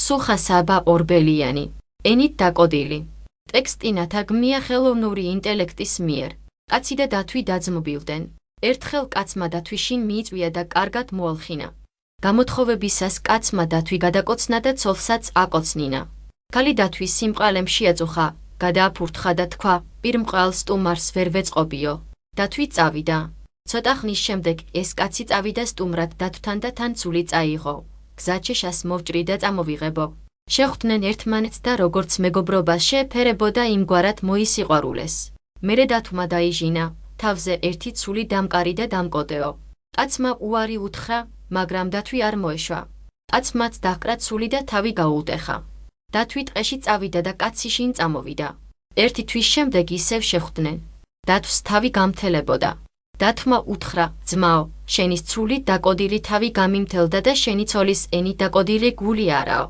სუხა საბა ორბელიანი, ენით დაკოდილი. ტექსტი ნათარგმნია ხელოვნური ინტელექტის მიერ. კაცი და დათვი დაძმობილდნენ. ერთხელ კაცმა დათვი შინ მიიწვია და კარგად მოალხინა. გამოთხოვებისას კაცმა დათვი გადაკოცნა და ცოლსაც აკოცნინა. ქალი დათვის სიმყალემ შეაწუხა, გადააფურთხა და თქვა, პირმყალ სტუმარს ვერ ვეწყობიო. დათვი წავიდა. ცოტა ხნის შემდეგ ეს კაცი წავიდა სტუმრად დათვთან და თან ცული წაიღო. გზად შეშას მოვჭრი და წამოვიღებო. შეხვდნენ ერთმანეთს და როგორც მეგობრობას შეეფერებოდა იმგვარად მოისიყვარულეს. მერე დათვმა დაიჟინა, თავზე ერთი ცული დამკარი და დამკოდეო. კაცმა უარი უთხრა, მაგრამ დათვი არ მოეშვა. კაცმაც დაჰკრა ცული და თავი გაუუტეხა. დათვი ტყეში წავიდა და კაცი შინ წამოვიდა. ერთი თვის შემდეგ ისევ შეხვდნენ. დათვს თავი გამთელებოდა. დათვმა უთხრა, ძმაო, შენის ცული დაკოდილი თავი გამიმთელდა და შენი ცოლის ენი დაკოდილი გული არაო.